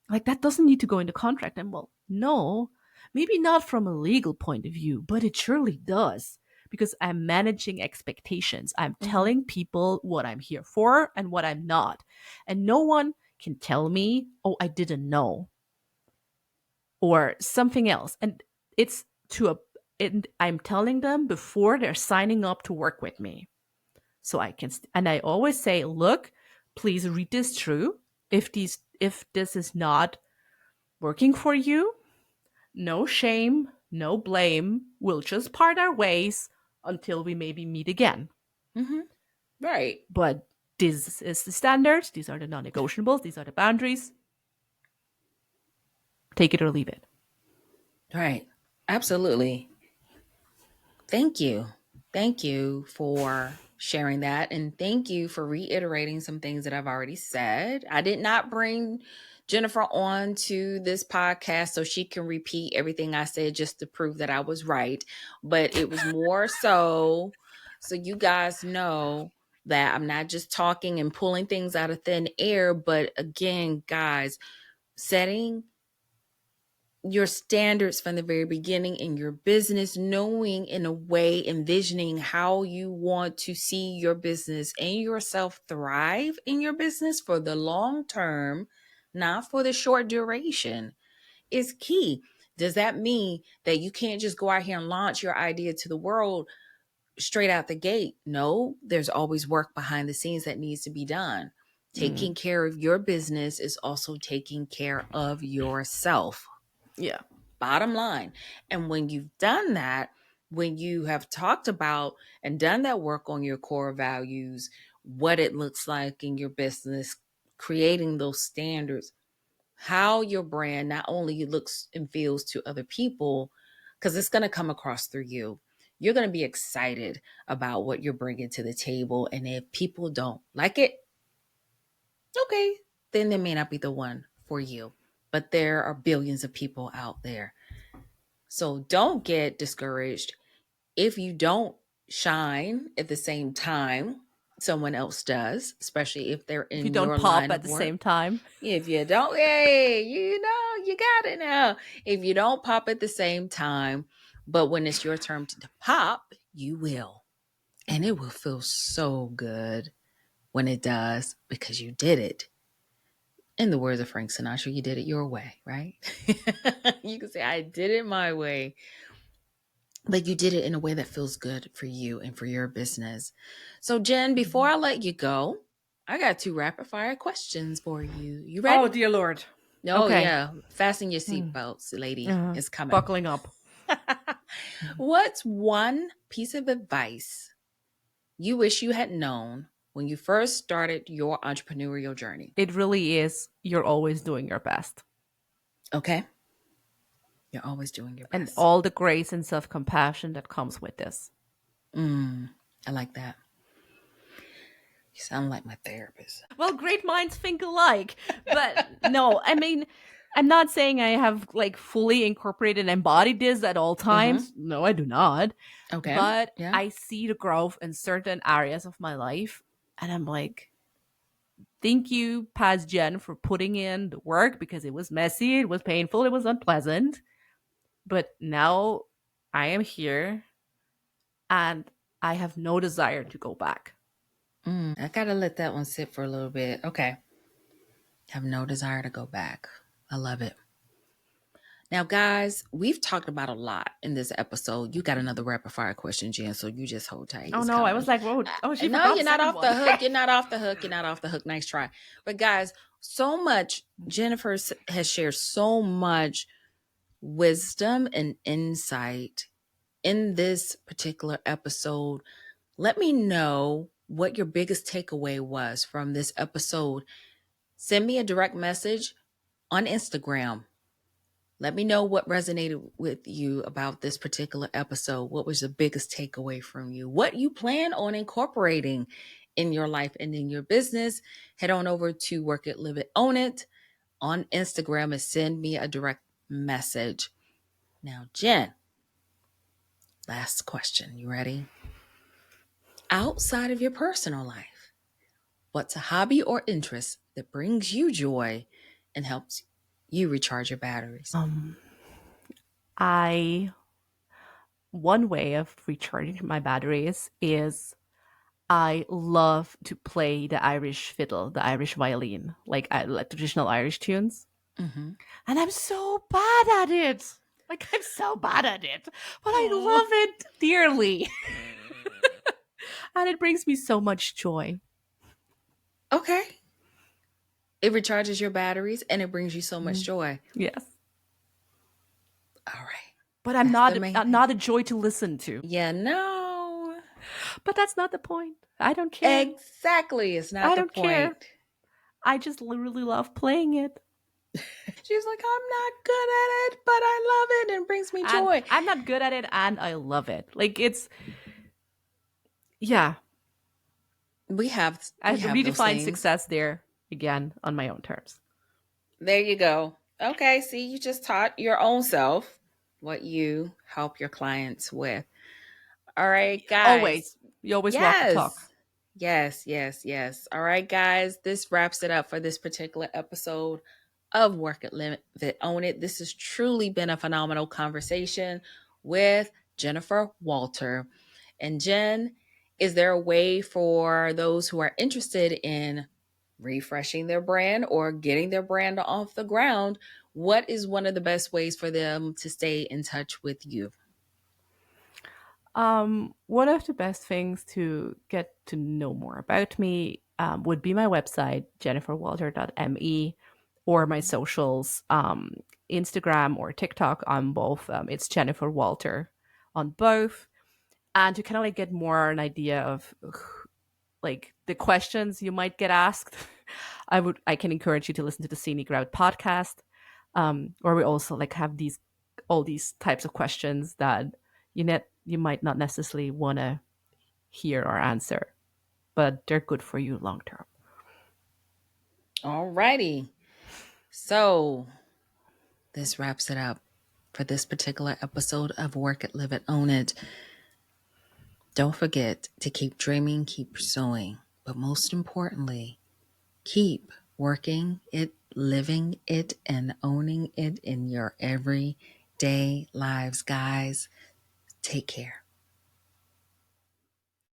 Speaker 2: Like, that doesn't need to go in the contract. And well, no, maybe not from a legal point of view, but it surely does because I'm managing expectations. I'm
Speaker 1: Mm-hmm.
Speaker 2: telling people what I'm here for and what I'm not. And no one can tell me, oh, I didn't know or something else. And it's to a and I'm telling them before they're signing up to work with me. So I can and I always say, look, please read this through. If this is not working for you, no shame, no blame. We'll just part our ways until we maybe meet again.
Speaker 1: Mm-hmm. Right.
Speaker 2: But this is the standards, these are the non-negotiables, these are the boundaries. Take it or leave it.
Speaker 1: Right. Absolutely. Thank you. Thank you for sharing that. And thank you for reiterating some things that I've already said. I did not bring Jennifer on to this podcast so she can repeat everything I said just to prove that I was right. But it was more so you guys know that I'm not just talking and pulling things out of thin air. But again, guys, setting your standards from the very beginning in your business, knowing in a way, envisioning how you want to see your business and yourself thrive in your business for the long term, not for the short duration, is key. Does that mean that you can't just go out here and launch your idea to the world straight out the gate? No, there's always work behind the scenes that needs to be done.
Speaker 2: Mm,
Speaker 1: Taking care of your business is also taking care of yourself.
Speaker 2: yeah.
Speaker 1: Bottom line. And when you've done that, when you have talked about and done that work on your core values, what it looks like in your business, creating those standards, how your brand not only looks and feels to other people, because it's going to come across through you. You're going to be excited about what you're bringing to the table. And if people don't like it, okay, then they may not be the one for you. But there are billions of people out there. So don't get discouraged if you don't shine at the same time someone else does, especially if they're
Speaker 2: If you
Speaker 1: in
Speaker 2: don't
Speaker 1: your
Speaker 2: pop
Speaker 1: line
Speaker 2: at
Speaker 1: of
Speaker 2: the
Speaker 1: work.
Speaker 2: same time.
Speaker 1: If you don't, hey, you know, you got it now. If you don't pop at the same time, but when it's your turn to pop, you will. And it will feel so good when it does because you did it. In the words of Frank Sinatra, you did it your way, right? You can say, I did it my way, but you did it in a way that feels good for you and for your business. So, Jen, before
Speaker 2: Mhm.
Speaker 1: I let you go, I got 2 rapid fire questions for you. You
Speaker 2: Oh,
Speaker 1: ready?
Speaker 2: dear Lord.
Speaker 1: Oh,
Speaker 2: Okay.
Speaker 1: yeah. Fasten your
Speaker 2: Hmm.
Speaker 1: seatbelts, lady.
Speaker 2: Uh-huh.
Speaker 1: It's coming.
Speaker 2: Buckling up.
Speaker 1: What's one piece of advice you wish you had known when you first started your entrepreneurial journey?
Speaker 2: It really is. You're always doing your best.
Speaker 1: Okay. You're always doing your
Speaker 2: And
Speaker 1: best.
Speaker 2: all the grace and self compassion that comes with this.
Speaker 1: Mm, I like that. You sound like my therapist.
Speaker 2: Well, great minds think alike. But no, I mean, I'm not saying I have like fully incorporated and embodied this at all times. No, I do not.
Speaker 1: Okay.
Speaker 2: But
Speaker 1: Yeah.
Speaker 2: I see the growth in certain areas of my life. And I'm like, thank you, past Jen, for putting in the work because it was messy, it was painful, it was unpleasant. But now I am here and I have no desire to go back.
Speaker 1: I gotta let that one sit for a little bit. Okay. Have no desire to go back. I love it. Now, guys, we've talked about a lot in this episode. You got another rapid fire question, Jen, so you just hold tight.
Speaker 2: Oh
Speaker 1: It's
Speaker 2: no, I
Speaker 1: coming.
Speaker 2: was like, oh, she
Speaker 1: No,
Speaker 2: forgot
Speaker 1: you're
Speaker 2: the
Speaker 1: not
Speaker 2: second
Speaker 1: off
Speaker 2: one.
Speaker 1: the hook. You're not off the hook. You're not off the hook. Nice try. But guys, so much, Jennifer has shared so much wisdom and insight in this particular episode. Let me know what your biggest takeaway was from this episode. Send me a direct message on Instagram. Let me know what resonated with you about this particular episode. What was the biggest takeaway from you? What you plan on incorporating in your life and in your business? Head on over to Work It, Live It, Own It on Instagram and send me a direct message. Now, Jen, last question. You ready? Outside of your personal life, what's a hobby or interest that brings you joy and helps you recharge your batteries?
Speaker 2: I One way of recharging my batteries is I love to play the Irish fiddle, the Irish violin, like traditional Irish tunes.
Speaker 1: Mm-hmm.
Speaker 2: And I'm so bad at it. Like I'm so bad at it, but I
Speaker 1: Oh,
Speaker 2: love it dearly. And it brings me so much joy.
Speaker 1: okay. It recharges your batteries and it brings you so much
Speaker 2: Mm,
Speaker 1: joy.
Speaker 2: yes.
Speaker 1: All right.
Speaker 2: But I'm
Speaker 1: That's the main thing.
Speaker 2: not a joy to listen to.
Speaker 1: Yeah, no.
Speaker 2: But that's not the point. I don't care.
Speaker 1: Exactly. It's not
Speaker 2: I
Speaker 1: the
Speaker 2: don't care.
Speaker 1: point.
Speaker 2: I just really love playing it.
Speaker 1: She's like, I'm not good at it, but I love it and it brings me
Speaker 2: And
Speaker 1: joy.
Speaker 2: I'm not good at it and I love it. Like it's yeah.
Speaker 1: We have
Speaker 2: I've
Speaker 1: those
Speaker 2: redefined
Speaker 1: things.
Speaker 2: success there again on my own terms.
Speaker 1: There you go. Okay, see, you just taught your own self what you help your clients with. All right, guys.
Speaker 2: Always. You always walk the talk.
Speaker 1: Yes. Yes, yes, yes. All right, guys. This wraps it up for this particular episode of Work It, Live It, Own It. This has truly been a phenomenal conversation with Jennifer Walter. And Jen, is there a way for those who are interested in refreshing their brand or getting their brand off the ground? What is one of the best ways for them to stay in touch with you?
Speaker 2: One of the best things to get to know more about me would be my website, jenniferwalter.me, or my socials, Instagram or TikTok on both. It's Jennifer Walter on both. And to kind of like get more an idea of like the questions you might get asked, I can encourage you to listen to the Scenic Route podcast, where we also like have all these types of questions that you might not necessarily want to hear or answer, but they're good for you long term.
Speaker 1: All righty. So this wraps it up for this particular episode of Work It, Live It, Own It. Don't forget to keep dreaming, keep pursuing, but most importantly, keep working it, living it, and owning it in your everyday lives, guys. Take care.